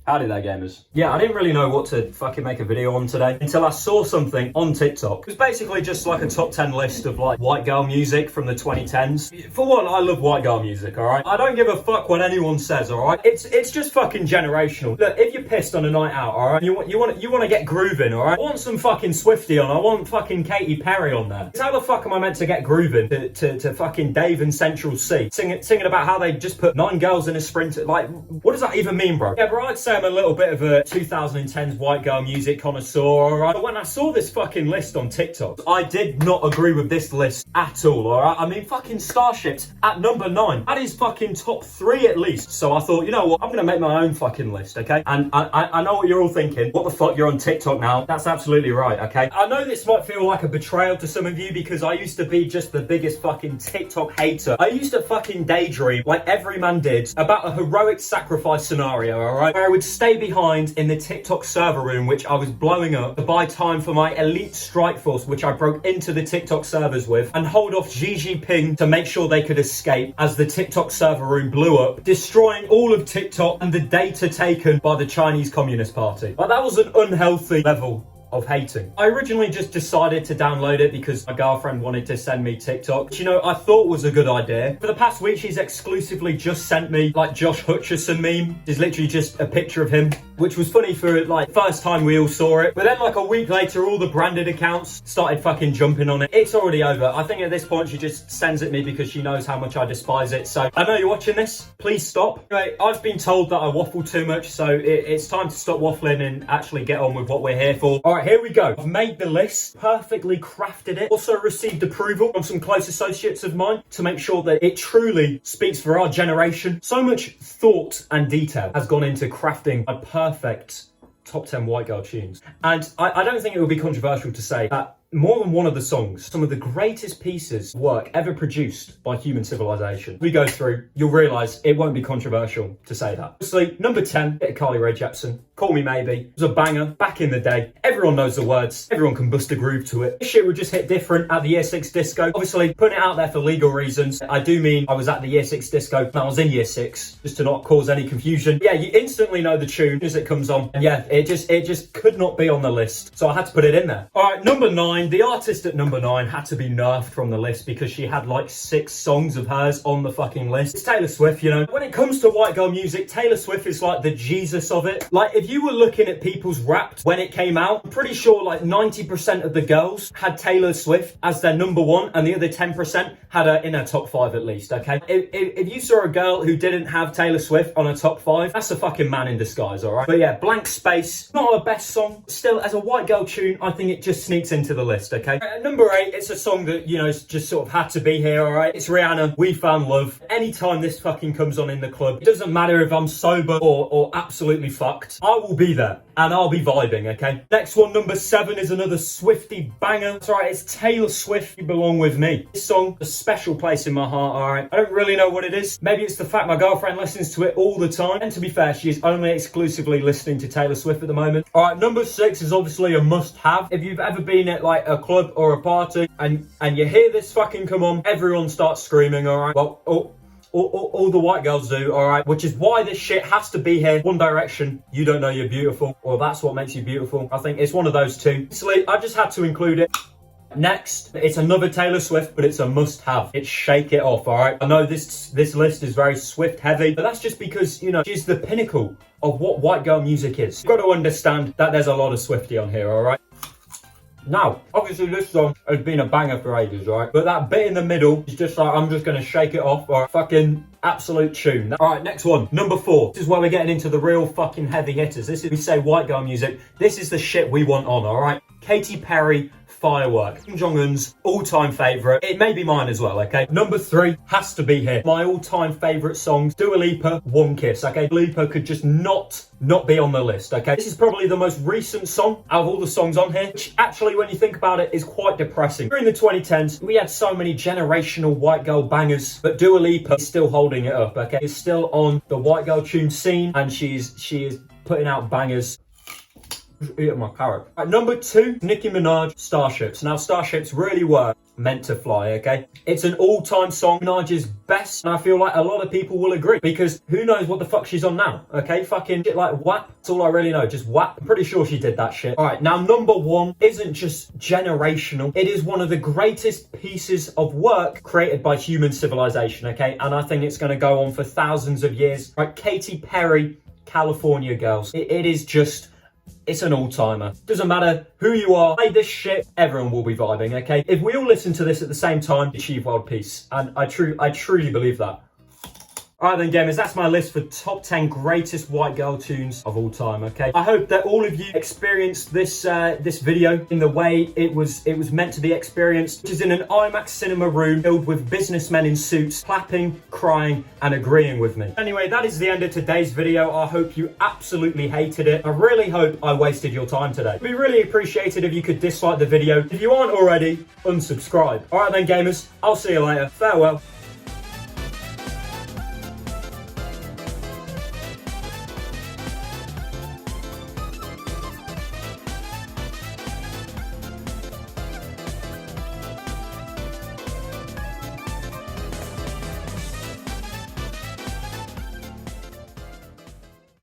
Howdy there, gamers. Yeah, I didn't really know what to fucking make a video on today until I saw something on TikTok. It was basically just like a top 10 list of like white girl music from the 2010s. For one, I love white girl music, alright? I don't give a fuck what anyone says, alright? It's just fucking generational. Look, if you're pissed on a night out, alright, you want to get grooving, alright? I want some fucking Swiftie on, I want fucking Katy Perry on there. How the fuck am I meant to get grooving to fucking Dave and Central C? Singing about how they just put 9 girls in a sprint. Like, what does that even mean, bro? Yeah, bro, I'd say I'm a little bit of a 2010s white girl music connoisseur, alright? But when I saw this fucking list on TikTok, I did not agree with this list at all, alright? I mean, fucking Starships at number 9. That is fucking top 3 at least. So I thought, you know what? I'm gonna make my own fucking list, okay? And I know what you're all thinking. What the fuck, you're on TikTok now? That's absolutely right, okay? I know this might feel like a betrayal to some of you because I used to be just the biggest fucking TikTok hater. I used to fucking daydream, like every man did, about a heroic sacrifice scenario, alright? Where I would stay behind in the TikTok server room, which I was blowing up, to buy time for my elite strike force, which I broke into the TikTok servers with, and hold off Xi Jinping to make sure they could escape as the TikTok server room blew up, destroying all of TikTok and the data taken by the Chinese Communist Party. Like, that was an unhealthy level of hating. I originally just decided to download it because my girlfriend wanted to send me TikTok, which, you know, I thought was a good idea. For the past week, she's exclusively just sent me like Josh Hutcherson meme. It's literally just a picture of him, which was funny for like first time we all saw it. But then like a week later, all the branded accounts started fucking jumping on it. It's already over. I think at this point, she just sends it me because she knows how much I despise it. So I know you're watching this. Please stop. Anyway, I've been told that I waffle too much, so it's time to stop waffling and actually get on with what we're here for. All right, here we go. I've made the list, perfectly crafted it. Also received approval from some close associates of mine to make sure that it truly speaks for our generation. So much thought and detail has gone into crafting a perfect top 10 white girl tunes. And I don't think it would be controversial to say that more than one of the songs, some of the greatest pieces of work ever produced by human civilization. We go through, you'll realise it won't be controversial to say that. Obviously, number 10, bit of Carly Rae Jepsen, Call Me Maybe. It was a banger back in the day. Everyone knows the words. Everyone can bust a groove to it. This shit would just hit different at the Year 6 disco. Obviously, putting it out there for legal reasons. I do mean I was at the Year 6 disco and I was in Year 6, just to not cause any confusion. Yeah, you instantly know the tune as it comes on. And yeah, it just could not be on the list. So I had to put it in there. All right, number 9. The artist at number 9 had to be nerfed from the list because she had like 6 songs of hers on the fucking list. It's Taylor Swift, you know. When it comes to white girl music, Taylor Swift is like the Jesus of it. Like, if you were looking at people's Wrapped when it came out, I'm pretty sure like 90% of the girls had Taylor Swift as their number 1 and the other 10% had her in her top 5 at least, okay? If you saw a girl who didn't have Taylor Swift on her top 5, that's a fucking man in disguise, alright? But yeah, Blank Space, not her best song. Still, as a white girl tune, I think it just sneaks into the list, okay? At number 8, it's a song that, you know, just sort of had to be here, alright? It's Rihanna, We Found Love. Anytime this fucking comes on in the club, it doesn't matter if I'm sober or absolutely fucked, I will be there and I'll be vibing, okay? Next one, number 7, is another Swiftie banger. That's right, it's Taylor Swift, You Belong With Me. This song, a special place in my heart, alright? I don't really know what it is. Maybe it's the fact my girlfriend listens to it all the time. And to be fair, she is only exclusively listening to Taylor Swift at the moment. Alright, number 6 is obviously a must-have. If you've ever been at like a club or a party and you hear this fucking come on, everyone starts screaming, alright? Well, all the white girls do, alright? Which is why this shit has to be here. One Direction, You Don't Know You're Beautiful, or That's What Makes You Beautiful. I think it's one of those two. Honestly, I just had to include it. Next, it's another Taylor Swift, but it's a must-have. It's Shake It Off, alright? I know this list is very Swift heavy, but that's just because, you know, she's the pinnacle of what white girl music is. You've got to understand that there's a lot of Swiftie on here, alright? Now, obviously this song has been a banger for ages, right? But that bit in the middle is just like, I'm just gonna shake it off, or fucking absolute tune. All right, next one, number 4. This is where we're getting into the real fucking heavy hitters. This is, we say white girl music, this is the shit we want on, all right? Katy Perry, Firework. Kim Jong-un's all-time favourite. It may be mine as well, okay? Number 3 has to be here. My all-time favourite songs, Dua Lipa, One Kiss, okay? Dua Lipa could just not be on the list, okay? This is probably the most recent song out of all the songs on here, which actually, when you think about it, is quite depressing. During the 2010s, we had so many generational white girl bangers, but Dua Lipa is still holding it up, okay? Is still on the white girl tune scene, and she is putting out bangers. Just eating my carrot. At number 2, Nicki Minaj, Starships. Now, Starships really were meant to fly, okay? It's an all-time song, Minaj's best, and I feel like a lot of people will agree, because who knows what the fuck she's on now, okay? Fucking shit like WAP, that's all I really know, just WAP. I'm pretty sure she did that shit. All right, now number 1 isn't just generational, it is one of the greatest pieces of work created by human civilization, okay? And I think it's gonna go on for thousands of years. Right, Katy Perry, California Girls. It is just, it's an all-timer. Doesn't matter who you are, play this shit, everyone will be vibing, okay? If we all listen to this at the same time, achieve world peace. And I truly believe that. Alright then gamers, that's my list for top 10 greatest white girl tunes of all time, okay? I hope that all of you experienced this this video in the way it was meant to be experienced, which is in an IMAX cinema room filled with businessmen in suits, clapping, crying, and agreeing with me. Anyway, that is the end of today's video. I hope you absolutely hated it. I really hope I wasted your time today. It'd be really appreciated if you could dislike the video. If you aren't already, unsubscribe. Alright then gamers, I'll see you later. Farewell.